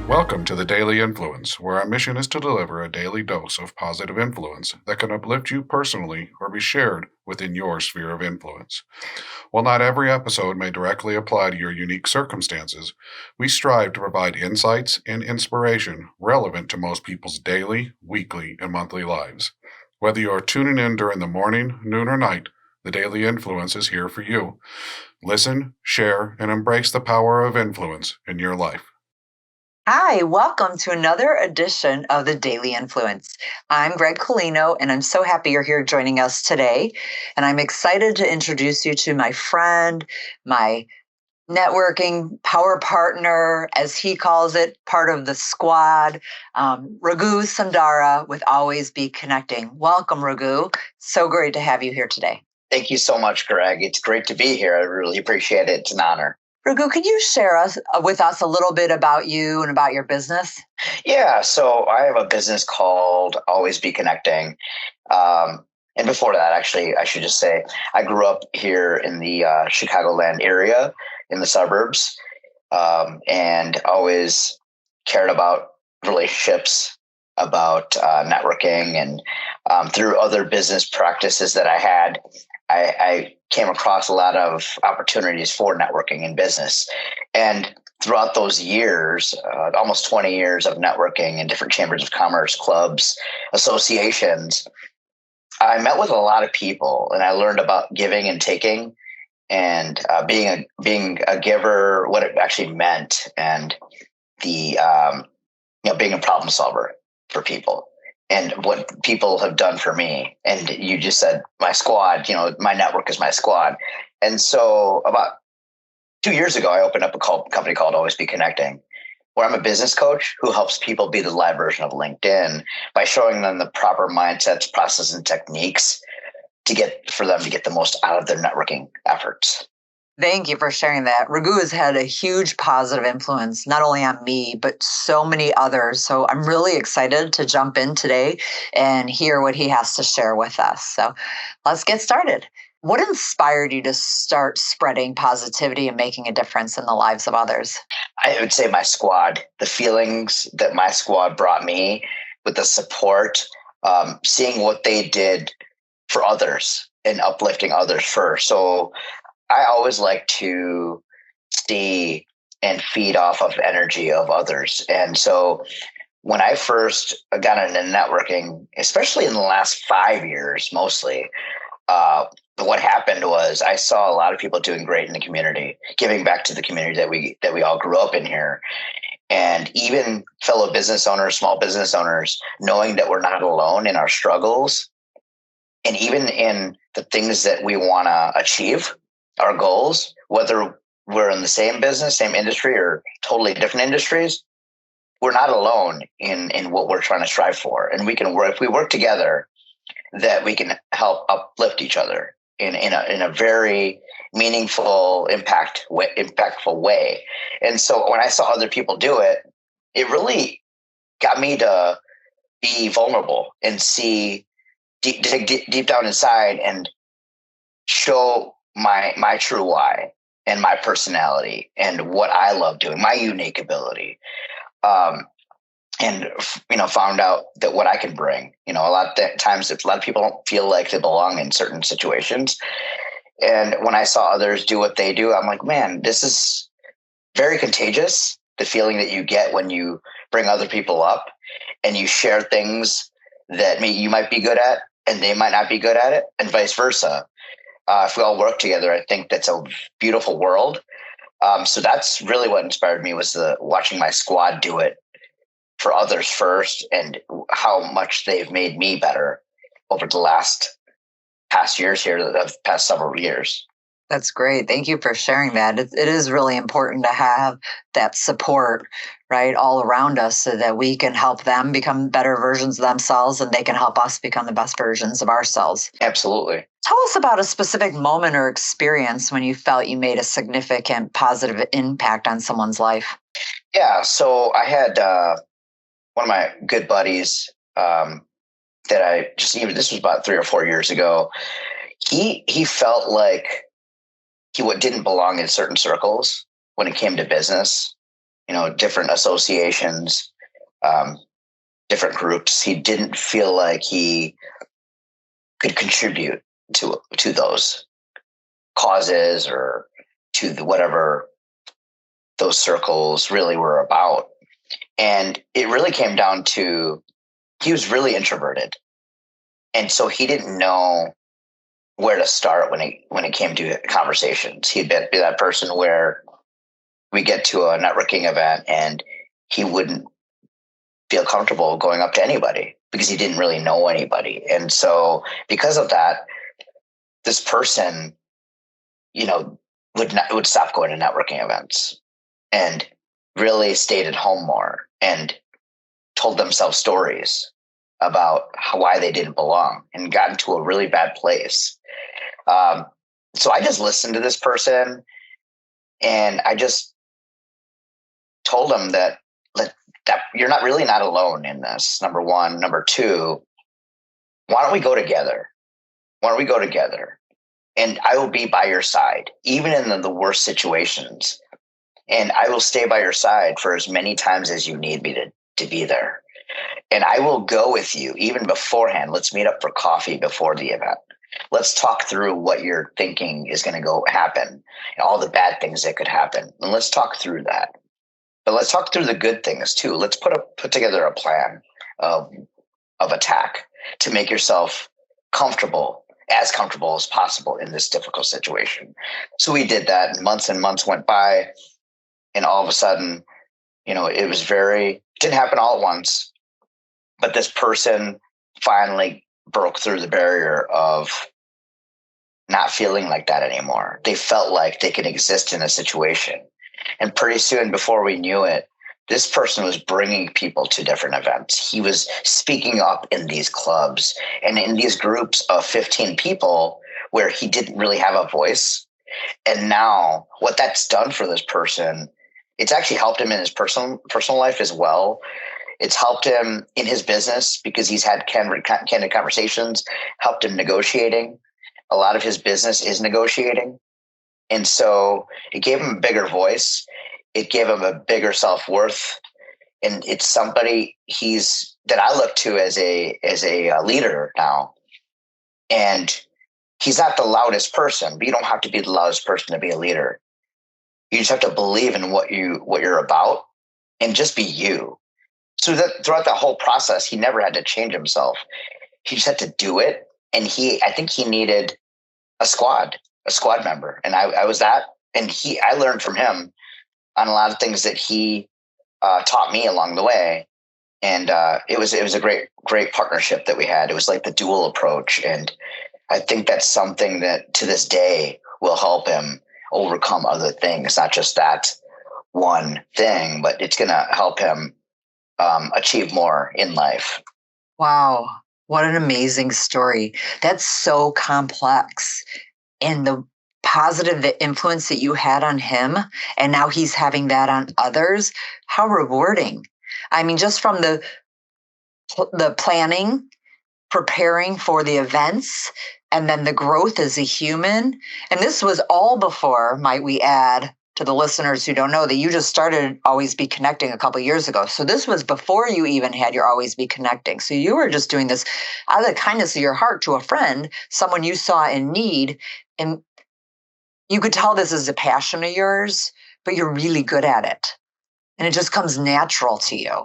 Welcome to the Daily Influence, where our mission is to deliver a daily dose of positive influence that can uplift you personally or be shared within your sphere of influence. While not every episode may directly apply to your unique circumstances, we strive to provide insights and inspiration relevant to most people's daily, weekly, and monthly lives. Whether you are tuning in during the morning, noon, or night, the Daily Influence is here for you. Listen, share, and embrace the power of influence in your life. Hi, welcome to another edition of the Daily Influence. I'm Greg Colino, and I'm so happy you're here joining us today. And I'm excited to introduce you to my friend, my networking power partner, as he calls it, part of the squad, Raghu Sundara with Always Be Connecting. Welcome, Raghu. So great to have you here today. Thank you so much, Greg. It's great to be here. I really appreciate it. It's an honor. Raghu, could you share with us a little bit about you and about your business? Yeah, so I have a business called Always Be Connecting. And before that, actually, I should just say I grew up here in the Chicagoland area in the suburbs, and always cared about relationships, about networking, and through other business practices that I had, I came across a lot of opportunities for networking in business. And throughout those years, almost 20 years of networking in different chambers of commerce, clubs, associations, I met with a lot of people and I learned about giving and taking and being a giver, what it actually meant, and the being a problem solver for people and what people have done for me. And you just said my squad, my network is my squad. And so about 2 years ago, I opened up a company called Always Be Connecting, where I'm a business coach who helps people be the live version of LinkedIn by showing them the proper mindsets, processes, and techniques for them to get the most out of their networking efforts. Thank you for sharing that. Raghu has had a huge positive influence, not only on me, but so many others. So I'm really excited to jump in today and hear what he has to share with us. So let's get started. What inspired you to start spreading positivity and making a difference in the lives of others? I would say my squad, the feelings that my squad brought me with the support, seeing what they did for others and uplifting others first. So I always like to see and feed off of energy of others. And so when I first got into networking, especially in the last 5 years, mostly, what happened was I saw a lot of people doing great in the community, giving back to the community that we all grew up in here. And even fellow business owners, small business owners, knowing that we're not alone in our struggles and even in the things that we want to achieve, our goals, whether we're in the same business, same industry, or totally different industries, we're not alone in what we're trying to strive for. And we can work, if we work together, that we can help uplift each other in a very meaningful, impactful way. And so when I saw other people do it, it really got me to be vulnerable and see deep down inside and show my true why and my personality and what I love doing, my unique ability. And found out that what I can bring, a lot of times, a lot of people don't feel like they belong in certain situations. And when I saw others do what they do, I'm like, man, this is very contagious. The feeling that you get when you bring other people up and you share things that you might be good at and they might not be good at it, and vice versa. If we all work together, I think that's a beautiful world. So that's really what inspired me, was watching my squad do it for others first, and how much they've made me better over the past years here, the past several years. That's great. Thank you for sharing that. It is really important to have that support, right, all around us so that we can help them become better versions of themselves and they can help us become the best versions of ourselves. Absolutely. Tell us about a specific moment or experience when you felt you made a significant positive impact on someone's life. Yeah. So I had one of my good buddies that this was about 3 or 4 years ago. He felt like he didn't belong in certain circles when it came to business. different associations, different groups. He didn't feel like he could contribute to those causes or to whatever those circles really were about. And it really came down to he was really introverted. And so he didn't know where to start when it came to conversations. He'd be that person where we get to a networking event and he wouldn't feel comfortable going up to anybody because he didn't really know anybody. And so because of that, this person, would stop going to networking events and really stayed at home more and told themselves stories about why they didn't belong and got into a really bad place. So I just listened to this person and I just told him that you're not really not alone in this. Number one. Number two, why don't we go together? Why don't we go together? And I will be by your side, even in the worst situations. And I will stay by your side for as many times as you need me to be there. And I will go with you even beforehand. Let's meet up for coffee before the event. Let's talk through what you're thinking is going to go happen and all the bad things that could happen. And let's talk through that. But let's talk through the good things too. Let's put together a plan of attack to make yourself as comfortable as possible in this difficult situation. So we did that, and months went by, and all of a sudden, it didn't happen all at once, but this person finally broke through the barrier of not feeling like that anymore. They felt like they could exist in a situation. And pretty soon, before we knew it, this person was bringing people to different events. He was speaking up in these clubs and in these groups of 15 people where he didn't really have a voice. And now what that's done for this person, it's actually helped him in his personal life as well. It's helped him in his business because he's had candid conversations, helped him negotiating. A lot of his business is negotiating. And so it gave him a bigger voice. It gave him a bigger self-worth. And it's somebody that I look to as a leader now. And he's not the loudest person, but you don't have to be the loudest person to be a leader. You just have to believe in what you're about and just be you. So that throughout that whole process, he never had to change himself. He just had to do it. And I think he needed a squad member. And I was that. And I learned from him on a lot of things that he taught me along the way. And it was a great partnership that we had. It was like the dual approach. And I think that's something that to this day will help him overcome other things, not just that one thing, but it's going to help him achieve more in life. Wow. What an amazing story. That's so complex. And the positive influence that you had on him, and now he's having that on others, how rewarding. I mean, just from the planning, preparing for the events, and then the growth as a human. And this was all before, might we add, to the listeners who don't know, that you just started Always Be Connecting a couple of years ago. So this was before you even had your Always Be Connecting. So you were just doing this out of the kindness of your heart to a friend, someone you saw in need. And you could tell this is a passion of yours, but you're really good at it. And it just comes natural to you.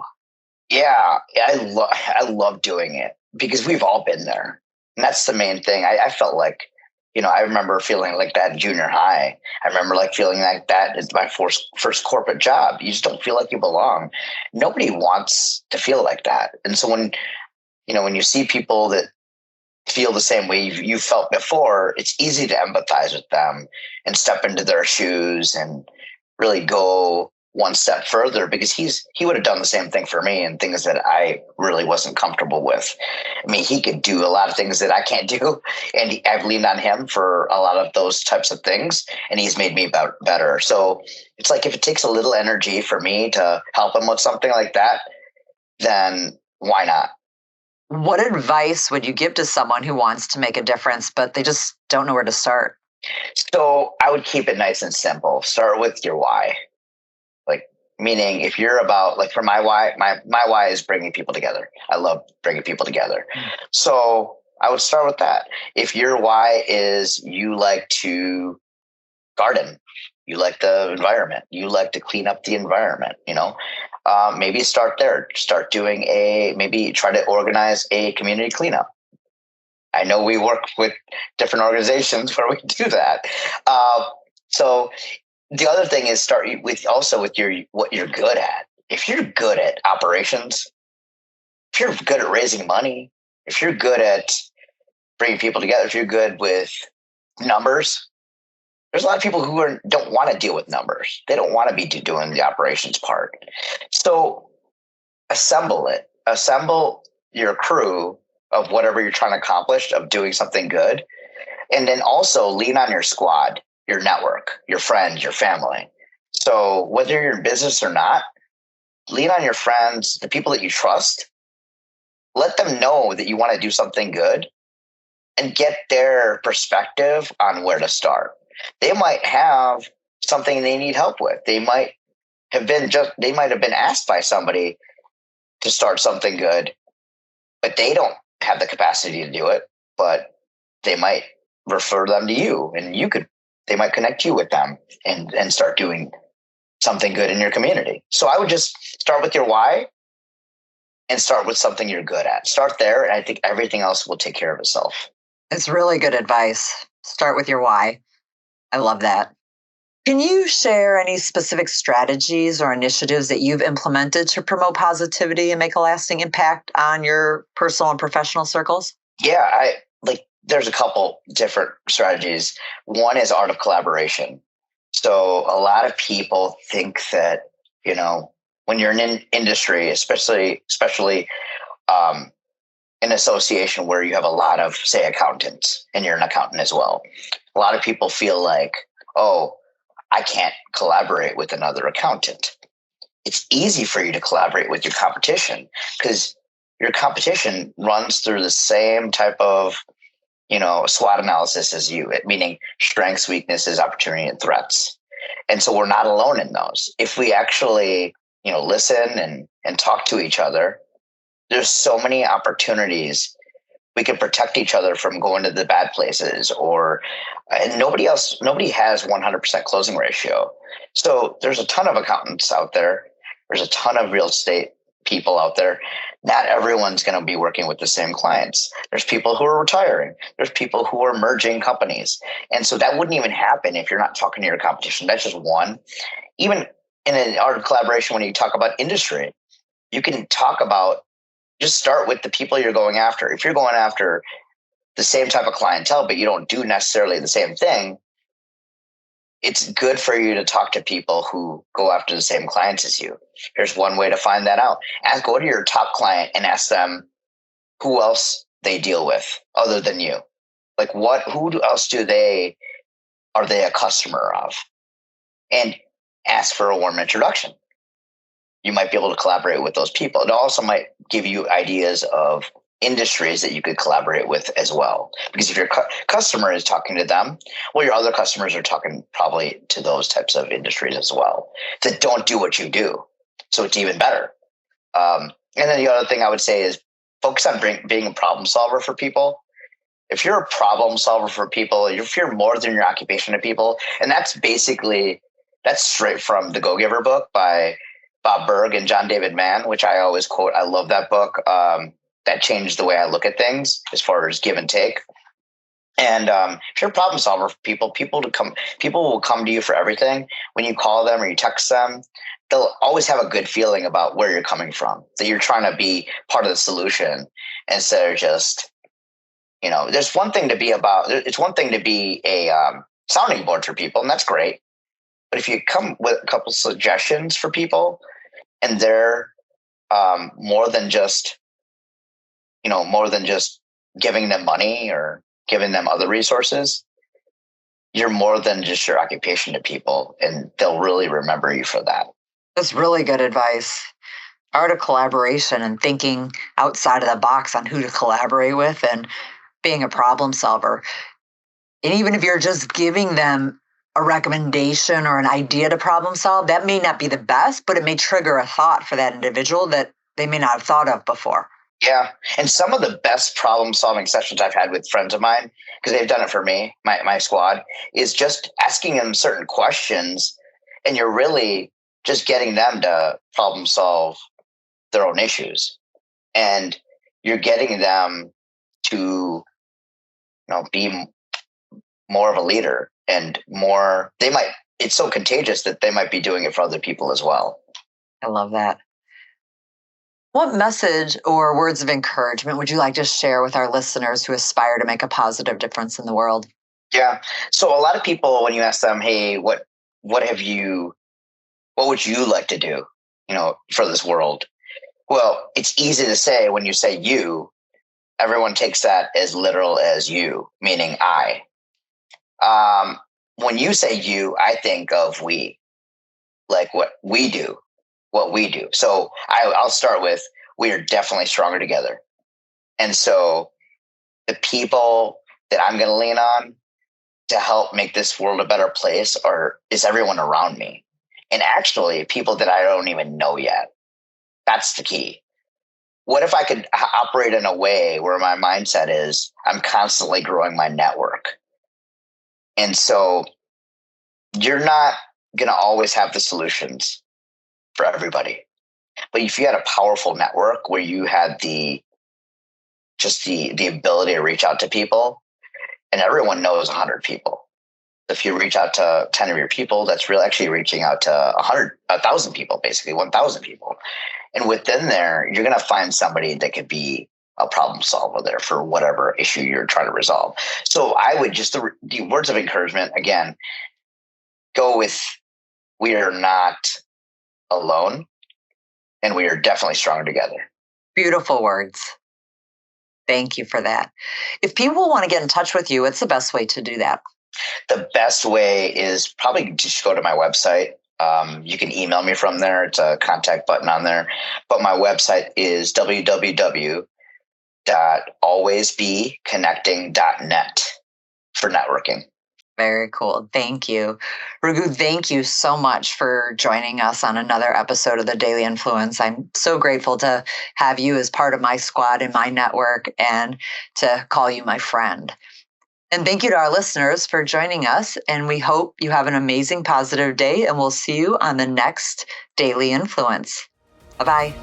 Yeah, I love doing it because we've all been there. And that's the main thing. I felt like, I remember feeling like that in junior high. I remember feeling like that is my first corporate job. You just don't feel like you belong. Nobody wants to feel like that. And so when you see people that feel the same way you felt before, it's easy to empathize with them and step into their shoes and really go one step further because he would have done the same thing for me and things that I really wasn't comfortable with. I mean, he could do a lot of things that I can't do, and I've leaned on him for a lot of those types of things, and he's made me better. So it's like if it takes a little energy for me to help him with something like that, then why not? What advice would you give to someone who wants to make a difference, but they just don't know where to start? So I would keep it nice and simple. Start with your why. Meaning, if you're about, like, for my why, my why is bringing people together. I love bringing people together. So I would start with that. If your why is you like to garden, you like the environment, you like to clean up the environment, maybe start there. Start doing maybe try to organize a community cleanup. I know we work with different organizations where we do that. So the other thing is start with your what you're good at. If you're good at operations, if you're good at raising money, if you're good at bringing people together, if you're good with numbers, there's a lot of people who don't want to deal with numbers. They don't want to be doing the operations part. So assemble it. Assemble your crew of whatever you're trying to accomplish, of doing something good. And then also lean on your squad, your network, your friends, your family. So whether you're in business or not, lean on your friends, the people that you trust. Let them know that you want to do something good and get their perspective on where to start. They might have something they need help with. They might have been asked by somebody to start something good, but they don't have the capacity to do it. But they might refer them to you, and they might connect you with them and start doing something good in your community. So I would just start with your why and start with something you're good at. Start there, and I think everything else will take care of itself. It's really good advice. Start with your why. I love that. Can you share any specific strategies or initiatives that you've implemented to promote positivity and make a lasting impact on your personal and professional circles? Yeah, there's a couple different strategies. One is art of collaboration. So a lot of people think that, when you're in an industry, especially an association where you have a lot of, say, accountants, and you're an accountant as well, a lot of people feel like, oh, I can't collaborate with another accountant. It's easy for you to collaborate with your competition because your competition runs through the same type of, SWOT analysis as you, meaning strengths, weaknesses, opportunity, and threats. And so we're not alone in those. If we actually, listen and talk to each other, there's so many opportunities. We can protect each other from going to the bad places, and nobody has 100% closing ratio. So there's a ton of accountants out there. There's a ton of real estate people out there. Not everyone's going to be working with the same clients. There's people who are retiring. There's people who are merging companies. And so that wouldn't even happen if you're not talking to your competition. That's just one. Even in an art of collaboration, when you talk about industry, you can talk about, just start with the people you're going after. If you're going after the same type of clientele, but you don't do necessarily the same thing, it's good for you to talk to people who go after the same clients as you. Here's one way to find that out. Go to your top client and ask them who else they deal with other than you. Like who else are they a customer of? And ask for a warm introduction. You might be able to collaborate with those people. It also might give you ideas of industries that you could collaborate with as well. Because if your customer is talking to them, well, your other customers are talking probably to those types of industries as well that don't do what you do. So it's even better. And then the other thing I would say is focus on being a problem solver for people. If you're a problem solver for people, if you're more than your occupation to people, and that's straight from the Go Giver book by Bob Berg and John David Mann, which I always quote. I love that book. That changed the way I look at things as far as give and take. And if you're a problem solver for people, people will come to you for everything. When you call them or you text them, they'll always have a good feeling about where you're coming from, that you're trying to be part of the solution instead of just, it's one thing to be a sounding board for people, and that's great. But if you come with a couple suggestions for people, and they're more than just giving them money or giving them other resources, you're more than just your occupation to people, and they'll really remember you for that. That's really good advice. Art of collaboration and thinking outside of the box on who to collaborate with and being a problem solver. And even if you're just giving them a recommendation or an idea to problem solve, that may not be the best, but it may trigger a thought for that individual that they may not have thought of before. Yeah. And some of the best problem solving sessions I've had with friends of mine, because they've done it for me, my squad, is just asking them certain questions, and you're really just getting them to problem solve their own issues. And you're getting them to, be more of a leader and more, it's so contagious that they might be doing it for other people as well. I love that. What message or words of encouragement would you like to share with our listeners who aspire to make a positive difference in the world? Yeah. So a lot of people, when you ask them, hey, what would you like to do, for this world? Well, it's easy to say when you say you, everyone takes that as literal as you, meaning I. When you say you, I think of we, like what we do. So I'll start with, we are definitely stronger together. And so the people that I'm going to lean on to help make this world a better place is everyone around me. And actually people that I don't even know yet. That's the key. What if I could operate in a way where my mindset is I'm constantly growing my network? And so you're not going to always have the solutions for everybody. But if you had a powerful network where you had the ability to reach out to people, and everyone knows 100 people. If you reach out to 10 of your people, that's really actually reaching out to 1,000 people, basically 1,000 people. And within there, you're going to find somebody that could be a problem solver there for whatever issue you're trying to resolve. So I would just, the words of encouragement, again, go with, we are not alone, and we are definitely stronger together. Beautiful words. Thank you for that. If people want to get in touch with you, what's the best way to do that? The best way is probably just go to my website. You can email me from there. It's a contact button on there. But my website is www.alwaysbeconnecting.net for networking. Very cool. Thank you. Raghu, thank you so much for joining us on another episode of the Daily Influence. I'm so grateful to have you as part of my squad and my network and to call you my friend. And thank you to our listeners for joining us. And we hope you have an amazing, positive day. And we'll see you on the next Daily Influence. Bye-bye.